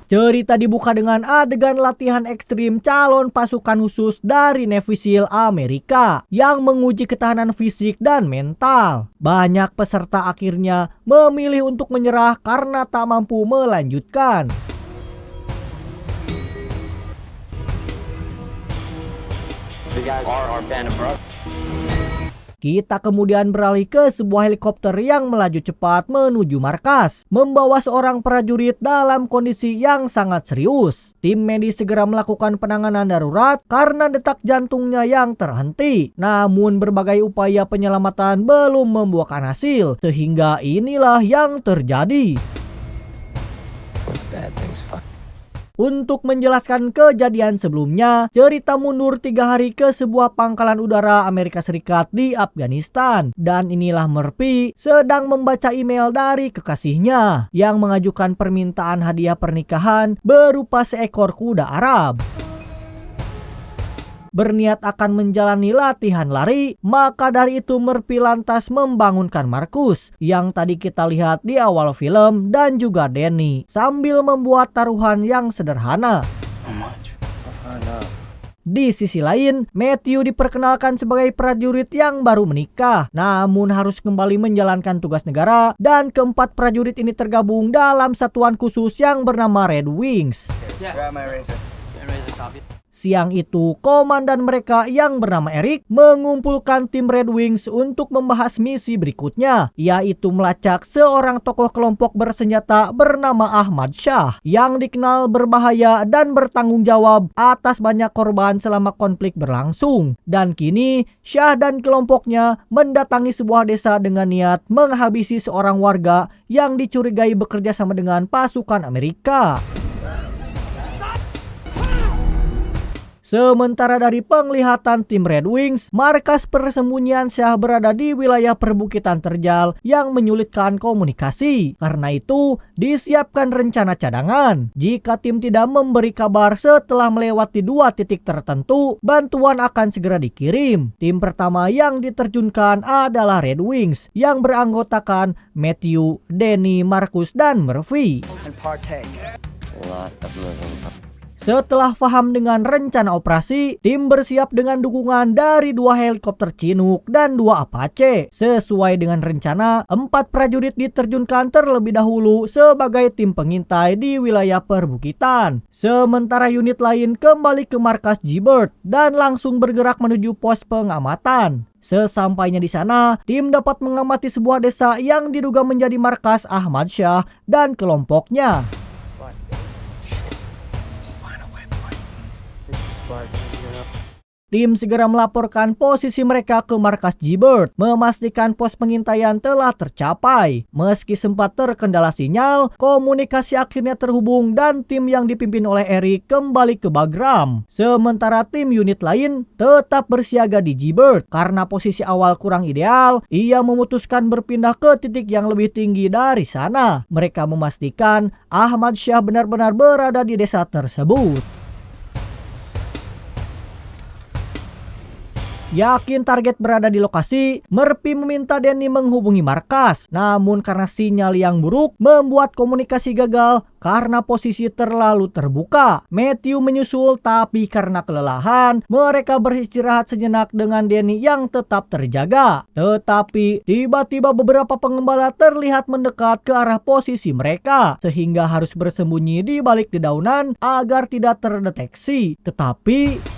Cerita dibuka dengan adegan latihan ekstrim calon pasukan khusus dari Navy SEAL Amerika yang menguji ketahanan fisik dan mental. Banyak peserta akhirnya memilih untuk menyerah karena tak mampu melanjutkan. Kita kemudian beralih ke sebuah helikopter yang melaju cepat menuju markas, membawa seorang prajurit dalam kondisi yang sangat serius. Tim medis segera melakukan penanganan darurat karena detak jantungnya yang terhenti. Namun berbagai upaya penyelamatan belum membuahkan hasil, sehingga inilah yang terjadi. Untuk menjelaskan kejadian sebelumnya, cerita mundur 3 hari ke sebuah pangkalan udara Amerika Serikat di Afghanistan. Dan inilah Murphy sedang membaca email dari kekasihnya yang mengajukan permintaan hadiah pernikahan berupa seekor kuda Arab. Berniat akan menjalani latihan lari, maka dari itu Murphy lantas membangunkan Marcus yang tadi kita lihat di awal film dan juga Danny sambil membuat taruhan yang sederhana. Di sisi lain, Matthew diperkenalkan sebagai prajurit yang baru menikah, namun harus kembali menjalankan tugas negara, dan keempat prajurit ini tergabung dalam satuan khusus yang bernama Red Wings. Siang itu, komandan mereka yang bernama Eric mengumpulkan tim Red Wings untuk membahas misi berikutnya, yaitu melacak seorang tokoh kelompok bersenjata bernama Ahmad Shah yang dikenal berbahaya dan bertanggung jawab atas banyak korban selama konflik berlangsung. Dan kini, Shah dan kelompoknya mendatangi sebuah desa dengan niat menghabisi seorang warga yang dicurigai bekerja sama dengan pasukan Amerika. Sementara dari penglihatan tim Red Wings, markas persembunyian Shah berada di wilayah perbukitan terjal yang menyulitkan komunikasi. Karena itu, disiapkan rencana cadangan. Jika tim tidak memberi kabar setelah melewati 2 titik tertentu, bantuan akan segera dikirim. Tim pertama yang diterjunkan adalah Red Wings yang beranggotakan Matthew, Danny, Marcus, dan Murphy. Setelah paham dengan rencana operasi, tim bersiap dengan dukungan dari 2 helikopter Chinook dan 2 Apache. Sesuai dengan rencana, 4 prajurit diterjunkan terlebih dahulu sebagai tim pengintai di wilayah perbukitan. Sementara unit lain kembali ke markas G-Bird dan langsung bergerak menuju pos pengamatan. Sesampainya di sana, tim dapat mengamati sebuah desa yang diduga menjadi markas Ahmad Shah dan kelompoknya. Tim segera melaporkan posisi mereka ke markas G-Bird, memastikan pos pengintaian telah tercapai. Meski sempat terkendala sinyal, komunikasi akhirnya terhubung dan tim yang dipimpin oleh Eric kembali ke Bagram. Sementara tim unit lain tetap bersiaga di G-Bird. Karena posisi awal kurang ideal, ia memutuskan berpindah ke titik yang lebih tinggi dari sana. Mereka memastikan Ahmad Shah benar-benar berada di desa tersebut. Yakin target berada di lokasi, Murphy meminta Danny menghubungi markas. Namun karena sinyal yang buruk membuat komunikasi gagal karena posisi terlalu terbuka. Matthew menyusul, tapi karena kelelahan, mereka beristirahat sejenak dengan Danny yang tetap terjaga. Tetapi tiba-tiba beberapa pengembala terlihat mendekat ke arah posisi mereka, sehingga harus bersembunyi di balik dedaunan agar tidak terdeteksi. Tetapi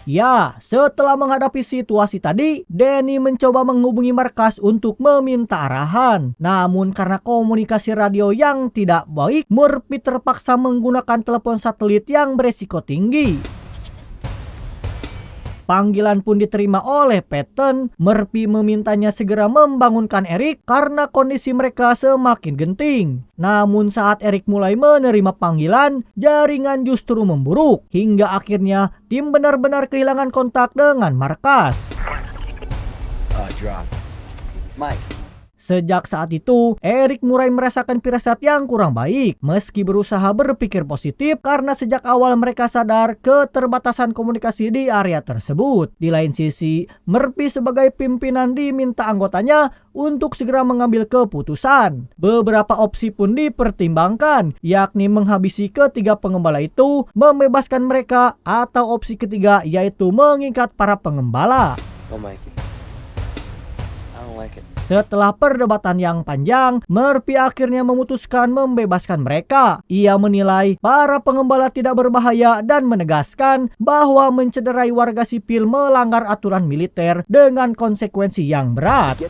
ya, setelah menghadapi situasi tadi, Danny mencoba menghubungi markas untuk meminta arahan. Namun karena komunikasi radio yang tidak baik, Murphy terpaksa menggunakan telepon satelit yang beresiko tinggi. Panggilan pun diterima oleh Patton. Murphy memintanya segera membangunkan Eric karena kondisi mereka semakin genting. Namun saat Eric mulai menerima panggilan, jaringan justru memburuk. Hingga akhirnya tim benar-benar kehilangan kontak dengan markas. Sejak saat itu, Eric mulai merasakan firasat yang kurang baik. Meski berusaha berpikir positif karena sejak awal mereka sadar keterbatasan komunikasi di area tersebut. Di lain sisi, Murphy sebagai pimpinan diminta anggotanya untuk segera mengambil keputusan. Beberapa opsi pun dipertimbangkan, yakni menghabisi ketiga pengembala itu, membebaskan mereka, atau opsi ketiga yaitu mengikat para pengembala. Setelah perdebatan yang panjang, Murphy akhirnya memutuskan membebaskan mereka. Ia menilai para pengembala tidak berbahaya dan menegaskan bahwa mencederai warga sipil melanggar aturan militer dengan konsekuensi yang berat.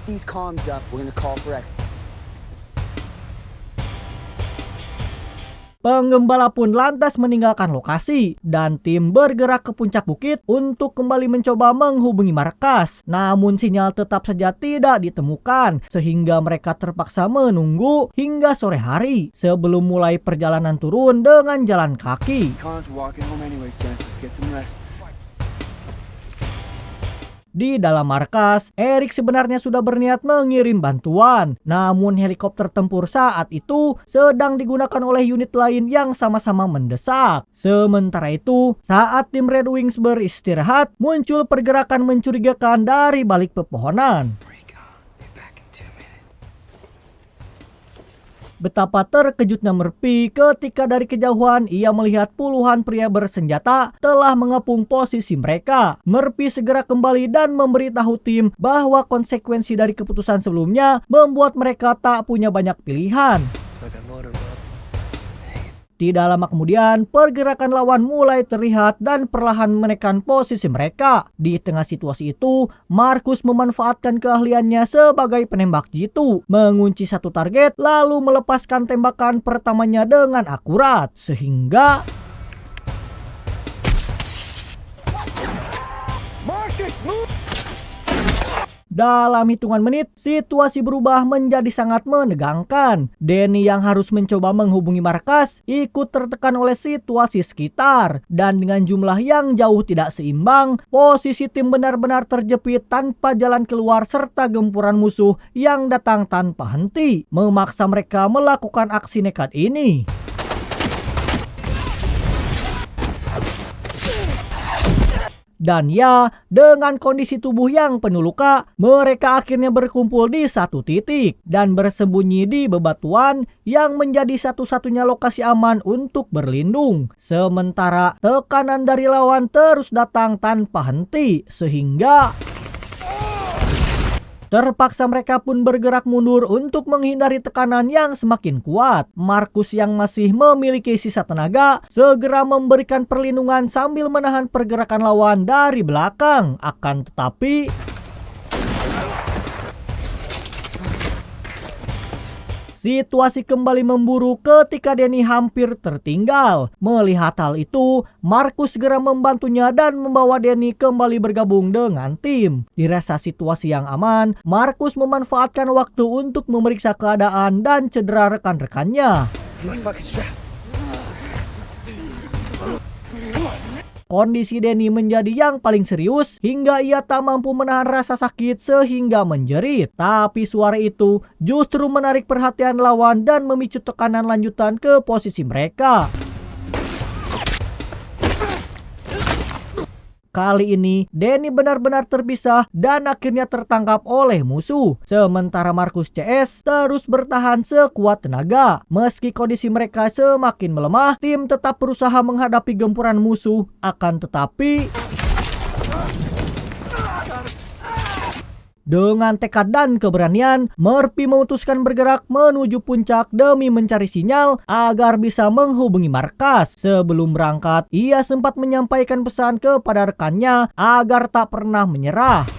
Penggembala pun lantas meninggalkan lokasi dan tim bergerak ke puncak bukit untuk kembali mencoba menghubungi markas. Namun sinyal tetap saja tidak ditemukan sehingga mereka terpaksa menunggu hingga sore hari sebelum mulai perjalanan turun dengan jalan kaki. Di dalam markas, Eric sebenarnya sudah berniat mengirim bantuan. Namun helikopter tempur saat itu sedang digunakan oleh unit lain yang sama-sama mendesak. Sementara itu, saat tim Red Wings beristirahat, muncul pergerakan mencurigakan dari balik pepohonan. Betapa terkejutnya Murphy ketika dari kejauhan ia melihat puluhan pria bersenjata telah mengepung posisi mereka. Murphy segera kembali dan memberitahu tim bahwa konsekuensi dari keputusan sebelumnya membuat mereka tak punya banyak pilihan. Tidak lama kemudian, pergerakan lawan mulai terlihat dan perlahan menekan posisi mereka. Di tengah situasi itu, Marcus memanfaatkan keahliannya sebagai penembak jitu, mengunci satu target lalu melepaskan tembakan pertamanya dengan akurat, sehingga dalam hitungan menit, situasi berubah menjadi sangat menegangkan. Danny yang harus mencoba menghubungi markas ikut tertekan oleh situasi sekitar. Dan dengan jumlah yang jauh tidak seimbang, posisi tim benar-benar terjepit tanpa jalan keluar serta gempuran musuh yang datang tanpa henti, memaksa mereka melakukan aksi nekat ini. Dan ya, dengan kondisi tubuh yang penuh luka, mereka akhirnya berkumpul di satu titik dan bersembunyi di bebatuan yang menjadi satu-satunya lokasi aman untuk berlindung. Sementara tekanan dari lawan terus datang tanpa henti, sehingga terpaksa mereka pun bergerak mundur untuk menghindari tekanan yang semakin kuat. Marcus yang masih memiliki sisa tenaga segera memberikan perlindungan sambil menahan pergerakan lawan dari belakang. Akan tetapi situasi kembali memburuk ketika Danny hampir tertinggal. Melihat hal itu, Marcus segera membantunya dan membawa Danny kembali bergabung dengan tim. Dirasa situasi yang aman, Marcus memanfaatkan waktu untuk memeriksa keadaan dan cedera rekan-rekannya. Kondisi Danny menjadi yang paling serius hingga ia tak mampu menahan rasa sakit sehingga menjerit. Tapi suara itu justru menarik perhatian lawan dan memicu tekanan lanjutan ke posisi mereka. Kali ini, Danny benar-benar terpisah dan akhirnya tertangkap oleh musuh. Sementara Marcus CS terus bertahan sekuat tenaga. Meski kondisi mereka semakin melemah, tim tetap berusaha menghadapi gempuran musuh. Akan tetapi dengan tekad dan keberanian, Murphy memutuskan bergerak menuju puncak demi mencari sinyal agar bisa menghubungi markas. Sebelum berangkat, ia sempat menyampaikan pesan kepada rekannya agar tak pernah menyerah.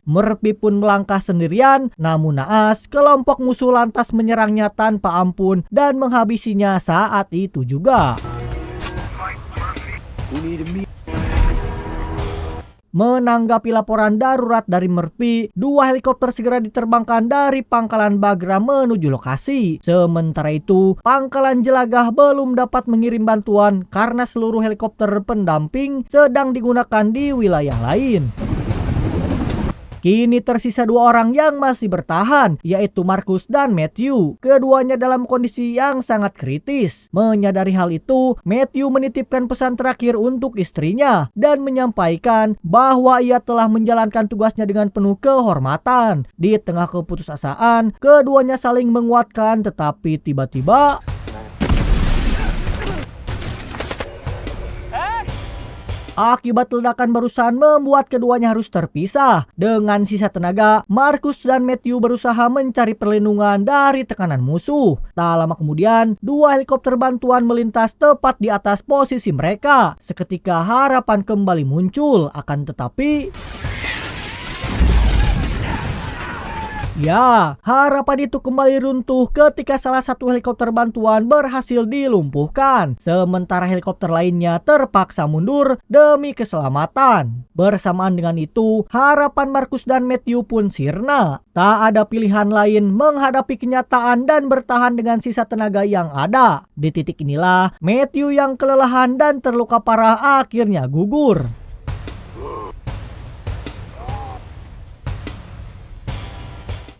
Murphy pun melangkah sendirian, namun naas kelompok musuh lantas menyerangnya tanpa ampun dan menghabisinya saat itu juga. Menanggapi laporan darurat dari Murphy, 2 helikopter segera diterbangkan dari Pangkalan Bagra menuju lokasi. Sementara itu, Pangkalan Jelagah belum dapat mengirim bantuan karena seluruh helikopter pendamping sedang digunakan di wilayah lain. Kini tersisa 2 orang yang masih bertahan, yaitu Markus dan Matthew. Keduanya dalam kondisi yang sangat kritis. Menyadari hal itu, Matthew menitipkan pesan terakhir untuk istrinya dan menyampaikan bahwa ia telah menjalankan tugasnya dengan penuh kehormatan. Di tengah keputusasaan, keduanya saling menguatkan, tetapi tiba-tiba akibat ledakan barusan membuat keduanya harus terpisah. Dengan sisa tenaga, Markus dan Matthew berusaha mencari perlindungan dari tekanan musuh. Tak lama kemudian, 2 helikopter bantuan melintas tepat di atas posisi mereka. Seketika harapan kembali muncul, akan tetapi ya, harapan itu kembali runtuh ketika salah satu helikopter bantuan berhasil dilumpuhkan. Sementara helikopter lainnya terpaksa mundur demi keselamatan. Bersamaan dengan itu, harapan Markus dan Matthew pun sirna. Tak ada pilihan lain menghadapi kenyataan dan bertahan dengan sisa tenaga yang ada. Di titik inilah, Matthew yang kelelahan dan terluka parah akhirnya gugur.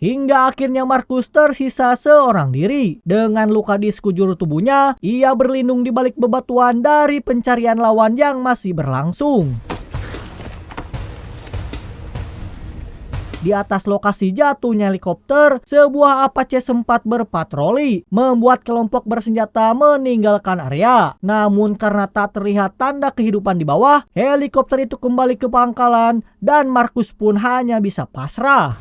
Hingga akhirnya Markus tersisa seorang diri. Dengan luka di sekujur tubuhnya, ia berlindung di balik bebatuan dari pencarian lawan yang masih berlangsung. Di atas lokasi jatuhnya helikopter, sebuah Apache sempat berpatroli, membuat kelompok bersenjata meninggalkan area. Namun karena tak terlihat tanda kehidupan di bawah, helikopter itu kembali ke pangkalan dan Markus pun hanya bisa pasrah.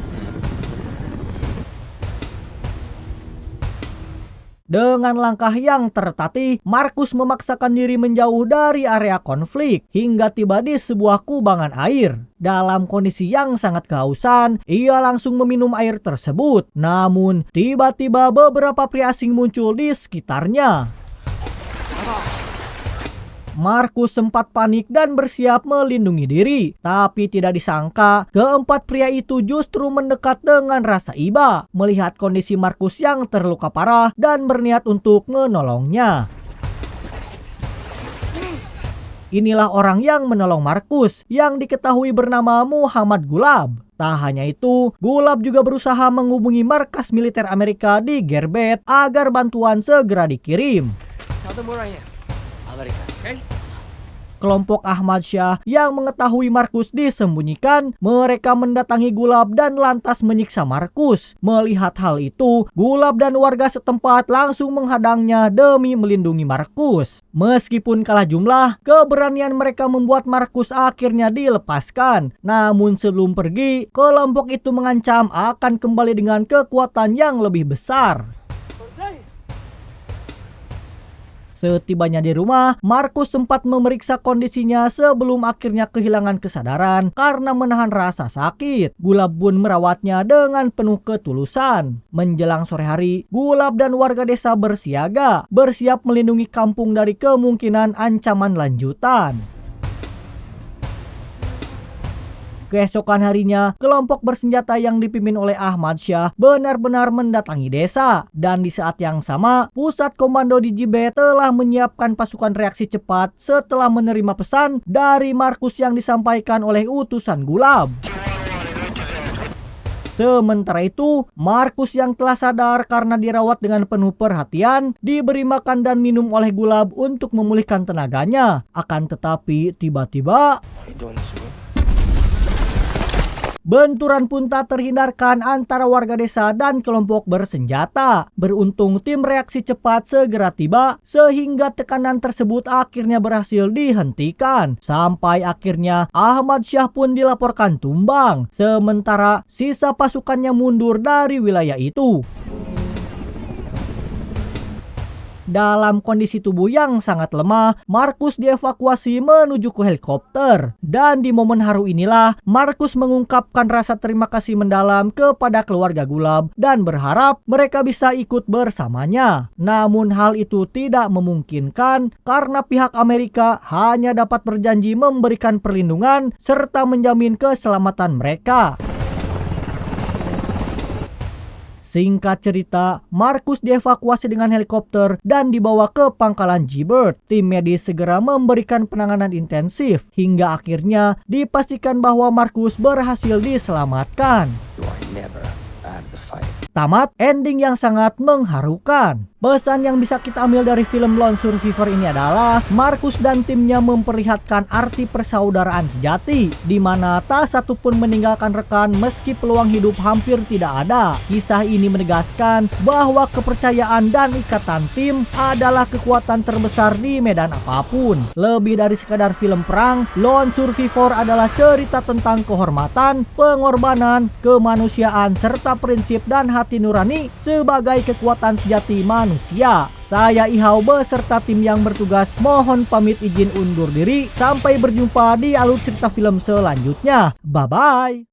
Dengan langkah yang tertatih, Markus memaksakan diri menjauh dari area konflik hingga tiba di sebuah kubangan air. Dalam kondisi yang sangat kehausan, ia langsung meminum air tersebut. Namun, tiba-tiba beberapa pria asing muncul di sekitarnya. Markus sempat panik dan bersiap melindungi diri. Tapi tidak disangka, keempat pria itu justru mendekat dengan rasa iba, melihat kondisi Markus yang terluka parah dan berniat untuk menolongnya. Inilah orang yang menolong Markus, yang diketahui bernama Muhammad Gulab. Tak hanya itu, Gulab juga berusaha menghubungi markas militer Amerika di Gerbet agar bantuan segera dikirim. Kelompok Ahmad Syah yang mengetahui Markus disembunyikan, mereka mendatangi Gulab dan lantas menyiksa Markus. Melihat hal itu, Gulab dan warga setempat langsung menghadangnya demi melindungi Markus. Meskipun kalah jumlah, keberanian mereka membuat Markus akhirnya dilepaskan. Namun sebelum pergi, kelompok itu mengancam akan kembali dengan kekuatan yang lebih besar. Setibanya di rumah, Markus sempat memeriksa kondisinya sebelum akhirnya kehilangan kesadaran karena menahan rasa sakit. Gulab pun merawatnya dengan penuh ketulusan. Menjelang sore hari, Gulab dan warga desa bersiaga, bersiap melindungi kampung dari kemungkinan ancaman lanjutan. Keesokan harinya, kelompok bersenjata yang dipimpin oleh Ahmad Syah benar-benar mendatangi desa. Dan di saat yang sama, pusat komando di Jibet telah menyiapkan pasukan reaksi cepat setelah menerima pesan dari Markus yang disampaikan oleh utusan Gulab. Sementara itu, Markus yang telah sadar karena dirawat dengan penuh perhatian, diberi makan dan minum oleh Gulab untuk memulihkan tenaganya. Akan tetapi, tiba-tiba benturan pun tak terhindarkan antara warga desa dan kelompok bersenjata. Beruntung tim reaksi cepat segera tiba sehingga tekanan tersebut akhirnya berhasil dihentikan. Sampai akhirnya Ahmad Syah pun dilaporkan tumbang. Sementara sisa pasukannya mundur dari wilayah itu. Dalam kondisi tubuh yang sangat lemah, Marcus dievakuasi menuju ke helikopter. Dan di momen haru inilah, Marcus mengungkapkan rasa terima kasih mendalam kepada keluarga Gulab dan berharap mereka bisa ikut bersamanya. Namun hal itu tidak memungkinkan karena pihak Amerika hanya dapat berjanji memberikan perlindungan serta menjamin keselamatan mereka. Singkat cerita, Marcus dievakuasi dengan helikopter dan dibawa ke pangkalan G-Bird. Tim medis segera memberikan penanganan intensif hingga akhirnya dipastikan bahwa Marcus berhasil diselamatkan. Tamat ending yang sangat mengharukan. Pesan yang bisa kita ambil dari film Lone Survivor ini adalah Marcus dan timnya memperlihatkan arti persaudaraan sejati, di mana tak satu pun meninggalkan rekan meski peluang hidup hampir tidak ada. Kisah ini menegaskan bahwa kepercayaan dan ikatan tim adalah kekuatan terbesar di medan apapun. Lebih dari sekadar film perang, Lone Survivor adalah cerita tentang kehormatan, pengorbanan, kemanusiaan, serta prinsip dan hati nurani sebagai kekuatan sejati manusia. Saya Ihau beserta tim yang bertugas mohon pamit izin undur diri. Sampai berjumpa di alur cerita film selanjutnya. Bye-bye.